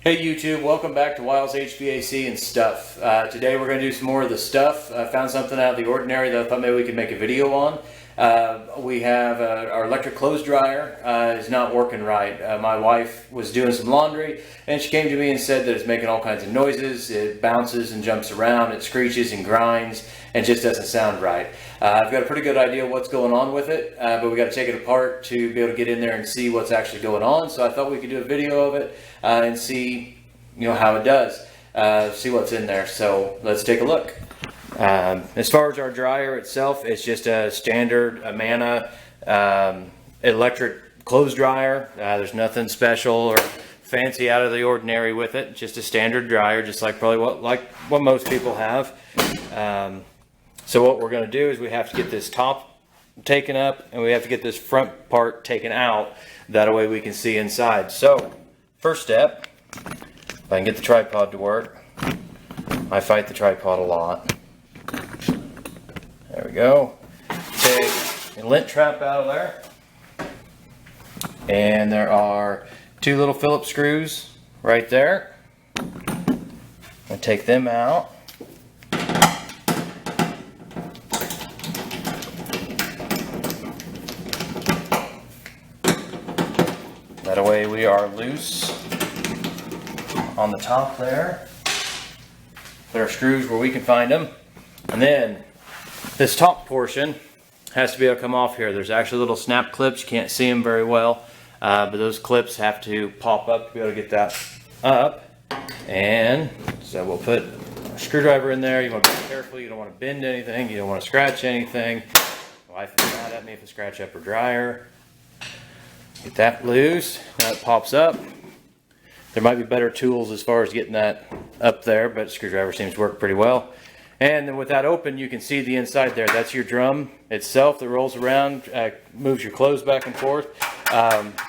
Hey YouTube, welcome back to Wiles HVAC and Stuff. Today we're going to do some more of the stuff. I found something out of the ordinary that I thought maybe we could make a video on. We have our electric clothes dryer is not working right. My wife was doing some laundry and she came to me and said that it's making all kinds of noises. It bounces and jumps around, it screeches and grinds and just doesn't sound right. I've got a pretty good idea what's going on with it, but we got to take it apart to be able to get in there and see what's actually going on. So I thought we could do a video of it and see how it does, see what's in there. So let's take a look. As far as our dryer itself, it's just a standard Amana electric clothes dryer. There's nothing special or fancy out of the ordinary with it. Just a standard dryer, just like probably what most people have. So what we're going to do is we have to get this top taken up and we have to get this front part taken out. That way we can see inside. So first step, if I can get the tripod to work. I fight the tripod a lot. There we go. Take the lint trap out of there. And there are two little Phillips screws right there. I'll take them out. That way we are loose on the top there. Put our screws where we can find them. And then this top portion has to be able to come off here. There's actually little snap clips. You can't see them very well, but those clips have to pop up to be able to get that up. And so we'll put a screwdriver in there. You want to be careful. You don't want to bend anything. You don't want to scratch anything. My wife is mad at me if I scratch up her dryer. Get that loose. Now it pops up. There might be better tools as far as getting that up there, but screwdriver seems to work pretty well. And then with that open, you can see the inside there. That's your drum itself that rolls around, moves your clothes back and forth.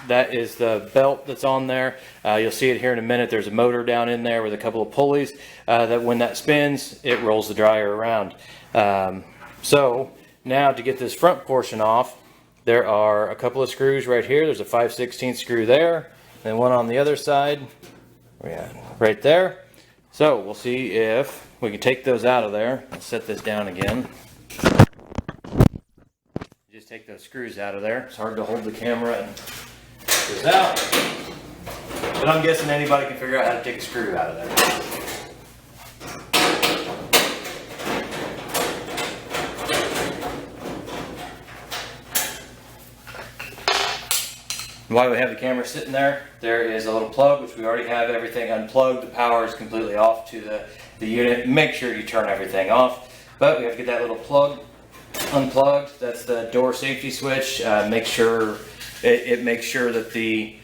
That is the belt that's on there. You'll see it here in a minute. There's a motor down in there with a couple of pulleys that when that spins, it rolls the dryer around. So now to get this front portion off, there are a couple of screws right here. There's a 5/16 screw there, and one on the other side, right there. So we'll see if we can take those out of there. I'll set this down again. Just take those screws out of there. It's hard to hold the camera and get this out, but I'm guessing anybody can figure out how to take a screw out of there. While we have the camera sitting there, there is a little plug, which we already have everything unplugged. The power is completely off to the unit. Make sure you turn everything off. But we have to get that little plug unplugged. That's the door safety switch. Make sure it makes sure that the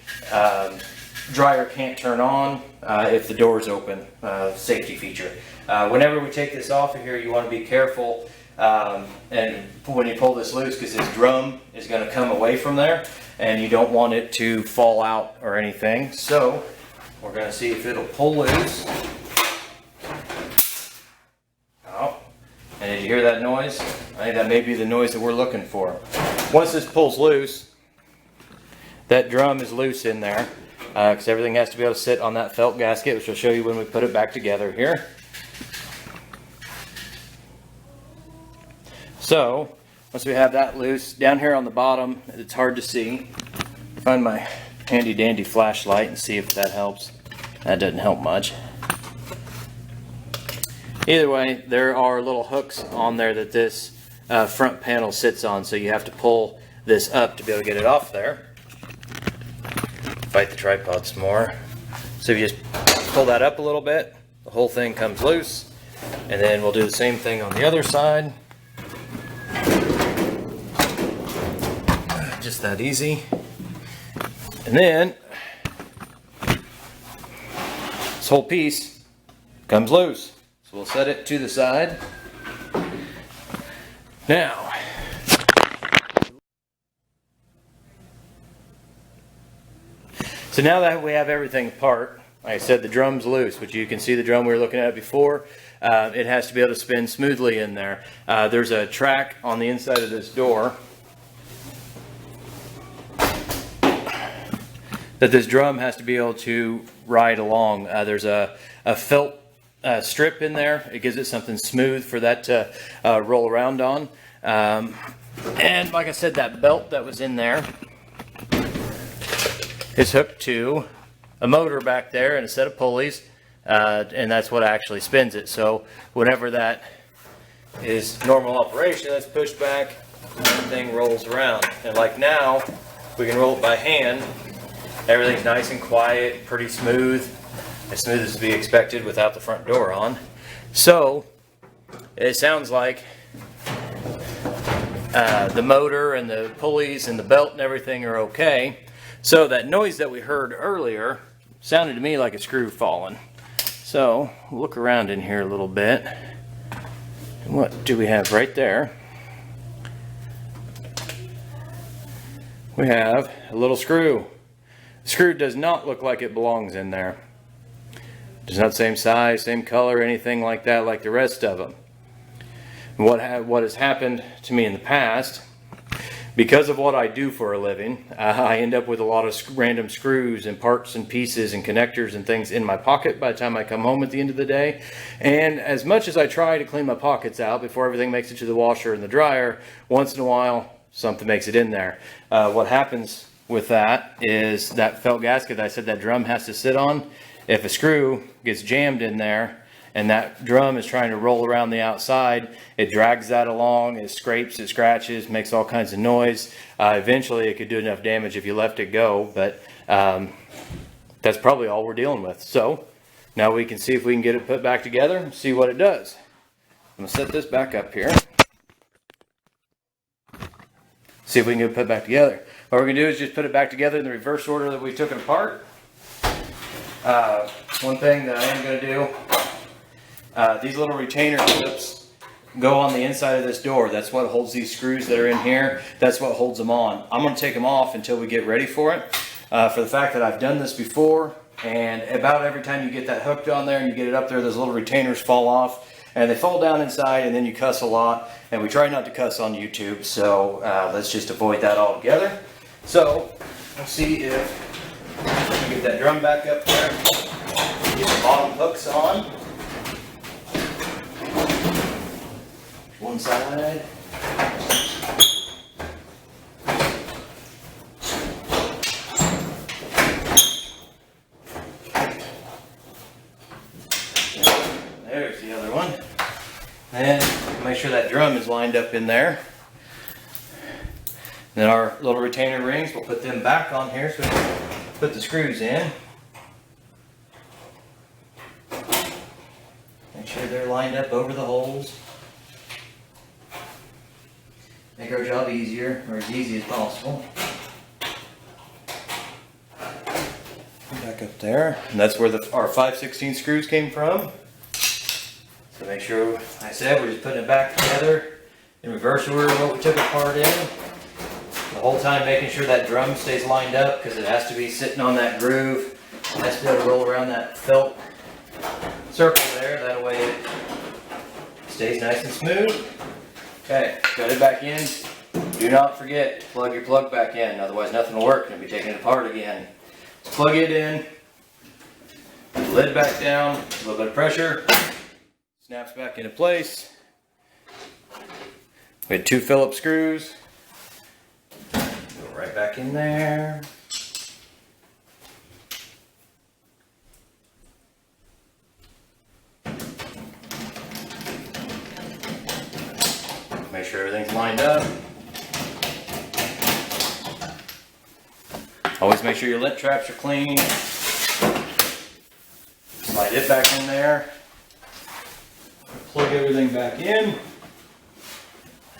dryer can't turn on if the door is open. Safety feature. Whenever we take this off of here, you want to be careful and when you pull this loose, because this drum is going to come away from there. And you don't want it to fall out or anything. So we're going to see if it'll pull loose. Oh, and did you hear that noise? I think that may be the noise that we're looking for. Once this pulls loose, that drum is loose in there because everything has to be able to sit on that felt gasket, which I'll show you when we put it back together here. So once we have that loose, down here on the bottom, it's hard to see. Find my handy dandy flashlight and see if that helps. That doesn't help much. Either way, there are little hooks on there that this front panel sits on, so you have to pull this up to be able to get it off there. Fight the tripod some more. So if you just pull that up a little bit, the whole thing comes loose. And then we'll do the same thing on the other side. Just that easy. And then this whole piece comes loose. So we'll set it to the side. Now, so now that we have everything apart, like I said, the drum's loose, which you can see the drum we were looking at before. It has to be able to spin smoothly in there. There's a track on the inside of this door that this drum has to be able to ride along. There's a felt strip in there. It gives it something smooth for that to roll around on. And like I said, that belt that was in there is hooked to a motor back there and a set of pulleys, and that's what actually spins it. So whenever that is normal operation, that's pushed back, and the thing rolls around. And like now, we can roll it by hand. Everything's nice and quiet, pretty smooth as to be expected without the front door on. So it sounds like the motor and the pulleys and the belt and everything are okay. So that noise that we heard earlier sounded to me like a screw falling. So look around in here a little bit. What do we have right there? We have a little screw. The screw does not look like it belongs in there. It's not the same size, same color, anything like that like the rest of them. What has happened to me in the past, because of what I do for a living, I end up with a lot of random screws and parts and pieces and connectors and things in my pocket by the time I come home at the end of the day. And as much as I try to clean my pockets out before everything makes it to the washer and the dryer, once in a while something makes it in there. What happens with that is that felt gasket that I said that drum has to sit on. If a screw gets jammed in there and that drum is trying to roll around the outside, it drags that along, it scrapes, it scratches, makes all kinds of noise. Eventually it could do enough damage if you let it go, but that's probably all we're dealing with. So now we can see if we can get it put back together and see what it does. I'm going to set this back up here. See if we can get it put back together. What we're going to do is just put it back together in the reverse order that we took it apart. One thing that I am going to do, these little retainer clips go on the inside of this door. That's what holds these screws that are in here. That's what holds them on. I'm going to take them off until we get ready for it. For the fact that I've done this before, and about every time you get that hooked on there and you get it up there, those little retainers fall off. And they fall down inside, and then you cuss a lot. And we try not to cuss on YouTube, so let's just avoid that altogether. So, let's see if we can get that drum back up there. Get the bottom hooks on. One side. There's the other one. And make sure that drum is lined up in there. Then our little retainer rings, we'll put them back on here so we can put the screws in. Make sure they're lined up over the holes. Make our job easier, or as easy as possible. Back up there. And that's where our 5/16 screws came from. So make sure, like I said, we're just putting it back together in reverse order of what we took apart in. The whole time making sure that drum stays lined up because it has to be sitting on that groove. It has to be able to roll around that felt circle there. That way it stays nice and smooth. Okay, got it back in. Do not forget to plug your plug back in, otherwise nothing will work and you'll be taking it apart again. Let's plug it in. Lid back down, a little bit of pressure. Snaps back into place. We had 2 Phillips screws. Go right back in there. Make sure everything's lined up. Always make sure your lint traps are clean. Slide it back in there. Plug everything back in.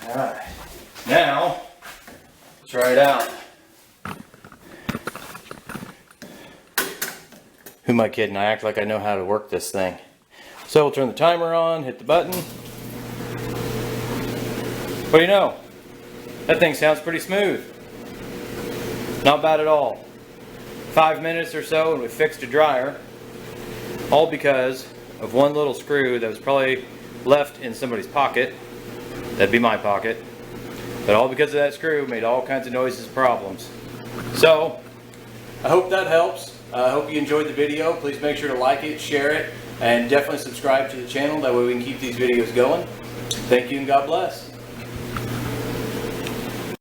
Alright, now let's try it out. Who am I kidding? I act like I know how to work this thing. So we'll turn the timer on, hit the button. What do you know? That thing sounds pretty smooth. Not bad at all. 5 minutes or so and we fixed a dryer. All because of one little screw that was probably left in somebody's pocket. That'd be my pocket. But all because of that screw made all kinds of noises and problems. So, I hope that helps. I hope you enjoyed the video. Please make sure to like it, share it, and definitely subscribe to the channel. That way we can keep these videos going. Thank you and God bless.